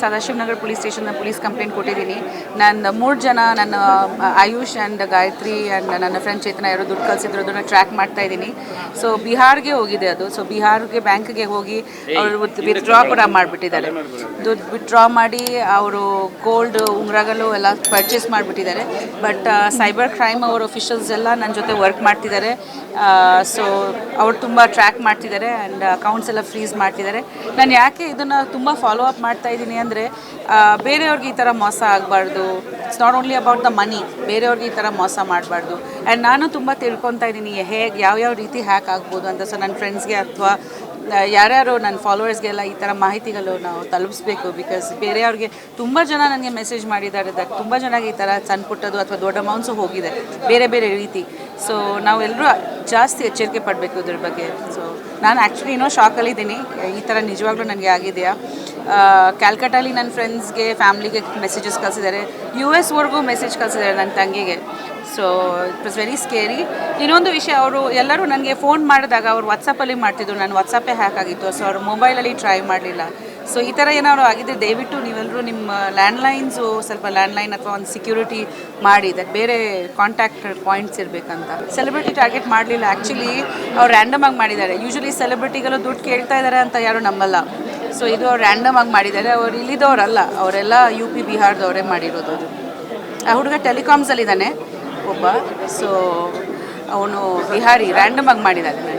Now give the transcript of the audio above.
Sadashivanagar police station police complaint ಕೊಟ್ಟಿದ್ದೀನಿ. ನಾನು 3 ಜನ ನನ್ನ ಆಯುಷ್ ಆ್ಯಂಡ್ ಗಾಯತ್ರಿ ಆ್ಯಂಡ್ ನನ್ನ ಫ್ರೆಂಡ್ ಚೇತನ ಯಾರು ದುಡ್ಡು ಕಳಿಸಿದ್ರು ಅದನ್ನು ಟ್ರ್ಯಾಕ್ ಮಾಡ್ತಾ ಇದ್ದೀನಿ. ಸೊ ಬಿಹಾರ್ಗೆ ಹೋಗಿದೆ ಅದು. ಸೊ ಬಿಹಾರ್ಗೆ ಬ್ಯಾಂಕ್ಗೆ ಹೋಗಿ ಅವರು ವಿತ್ಡ್ರಾ ಕೂಡ ಮಾಡಿಬಿಟ್ಟಿದ್ದಾರೆ. ದುಡ್ಡು ವಿತ್ಡ್ರಾ ಮಾಡಿ ಅವರು ಗೋಲ್ಡ್ ಉಂಗುರಗಳು ಎಲ್ಲ ಪರ್ಚೇಸ್ ಮಾಡಿಬಿಟ್ಟಿದ್ದಾರೆ. ಬಟ್ ಸೈಬರ್ ಕ್ರೈಮ್ ಅವರ ಅಫಿಷಿಯಲ್ಸ್ ಎಲ್ಲ ನನ್ನ ಜೊತೆ ವರ್ಕ್ ಮಾಡ್ತಿದ್ದಾರೆ. ಸೊ ಅವ್ರು ತುಂಬ ಟ್ರ್ಯಾಕ್ ಮಾಡ್ತಿದ್ದಾರೆ ಆ್ಯಂಡ್ ಅಕೌಂಟ್ಸ್ ಎಲ್ಲ ಫ್ರೀಸ್ ಮಾಡ್ತಿದ್ದಾರೆ. ನಾನು ಯಾಕೆ ಇದನ್ನು ತುಂಬ ಫಾಲೋ ಅಪ್ ಮಾಡ್ತಾ ಇದ್ದೀನಿ ಅಂದರೆ ಬೇರೆಯವ್ರಿಗೆ ಈ ಥರ ಮೋಸ ಆಗಬಾರ್ದು. It's not only about the money. ಬೇರೆಯವ್ರಿಗೆ ಈ ಥರ ಮೋಸ ಮಾಡಬಾರ್ದು. ಆ್ಯಂಡ್ ನಾನು ತುಂಬ ತಿಳ್ಕೊತಾ ಇದ್ದೀನಿ ಹೇಗೆ ಯಾವ್ಯಾವ ರೀತಿ ಹ್ಯಾಕ್ ಆಗ್ಬೋದು ಅಂತ. ಸೊ ನನ್ನ ಫ್ರೆಂಡ್ಸ್ಗೆ ಅಥವಾ ಯಾರ್ಯಾರು ನನ್ನ ಫಾಲೋವರ್ಸ್ಗೆಲ್ಲ ಈ ಥರ ಮಾಹಿತಿಗಳು ನಾವು ತಲುಪಿಸ್ಬೇಕು. ಬಿಕಾಸ್ ಬೇರೆಯವ್ರಿಗೆ ತುಂಬ ಜನ ನನಗೆ ಮೆಸೇಜ್ ಮಾಡಿದ್ದಾರೆ. ತುಂಬ ಜನಕ್ಕೆ ಈ ಥರ ಸಣ್ಣ ಪುಟ್ಟದು ಅಥವಾ ದೊಡ್ಡ ಅಮೌಂಟ್ಸು ಹೋಗಿದೆ ಬೇರೆ ಬೇರೆ ರೀತಿ. ಸೊ ನಾವೆಲ್ಲರೂ ಜಾಸ್ತಿ ಎಚ್ಚರಿಕೆ ಪಡಬೇಕು ಇದ್ರ ಬಗ್ಗೆ. ಸೊ ನಾನು ಆ್ಯಕ್ಚುಲಿ ಏನೋ ಶಾಕಲ್ಲಿದ್ದೀನಿ, ಈ ಥರ ನಿಜವಾಗ್ಲೂ ನನಗೆ ಆಗಿದೆಯಾ. ಕ್ಯಾಲ್ಕಟಲ್ಲಿ ನನ್ನ ಫ್ರೆಂಡ್ಸ್ಗೆ ಫ್ಯಾಮ್ಲಿಗೆ ಮೆಸೇಜಸ್ ಕಳಿಸಿದ್ದಾರೆ. US ಮೆಸೇಜ್ ಕಳಿಸಿದ್ದಾರೆ ನನ್ನ ತಂಗಿಗೆ. So it was very scary. ಇನ್ನೊಂದು ವಿಷಯ, ಅವರು ಎಲ್ಲರೂ ನನಗೆ ಫೋನ್ ಮಾಡಿದಾಗ ಅವ್ರು ವಾಟ್ಸಪ್ಪಲ್ಲಿ ಮಾಡ್ತಿದ್ರು, ನನ್ನ ವಾಟ್ಸಪ್ಪೇ ಹ್ಯಾಕ್ ಆಗಿತ್ತು. ಸೊ ಅವ್ರು ಮೊಬೈಲಲ್ಲಿ ಟ್ರೈ ಮಾಡಲಿಲ್ಲ. ಸೊ ಈ ಥರ ಏನಾದ್ರು ಆಗಿದ್ದರೆ ದಯವಿಟ್ಟು ನೀವೆಲ್ಲರೂ ನಿಮ್ಮ ಲ್ಯಾಂಡ್ಲೈನ್ಸು ಸ್ವಲ್ಪ ಲ್ಯಾಂಡ್ಲೈನ್ ಅಥವಾ ಒಂದು ಸೆಕ್ಯೂರಿಟಿ ಮಾಡಿ, ಬೇರೆ ಕಾಂಟ್ಯಾಕ್ಟ್ ಪಾಯಿಂಟ್ಸ್ ಇರಬೇಕಂತ. ಸೆಲೆಬ್ರಿಟಿ ಟಾರ್ಗೆಟ್ ಮಾಡಲಿಲ್ಲ, ಆ್ಯಕ್ಚುಲಿ ಅವ್ರು ರ್ಯಾಂಡಮ್ ಆಗಿ ಮಾಡಿದ್ದಾರೆ. ಯೂಶ್ವಲಿ ಸೆಲೆಬ್ರಿಟಿಗಳು ದುಡ್ಡು ಕೇಳ್ತಾ ಇದ್ದಾರೆ ಅಂತ ಯಾರೂ ನಂಬಲ್ಲ. ಸೊ ಇದು ಅವ್ರು ರ್ಯಾಂಡಮ್ ಆಗಿ ಮಾಡಿದ್ದಾರೆ. ಅವ್ರು ಇಲ್ಲಿದ್ದವರಲ್ಲ, ಅವರೆಲ್ಲ UP ಬಿಹಾರದವರೇ ಮಾಡಿರೋದು. ಅದು ಆ ಹುಡುಗ ಟೆಲಿಕಾಮ್ಸಲ್ಲಿದ್ದಾನೆ ಒಬ್ಬ. ಸೊ ಅವನು ಬಿಹಾರಿ ರ್ಯಾಂಡಮ್ ಆಗಿ ಮಾಡಿದ್ದಾನೆ.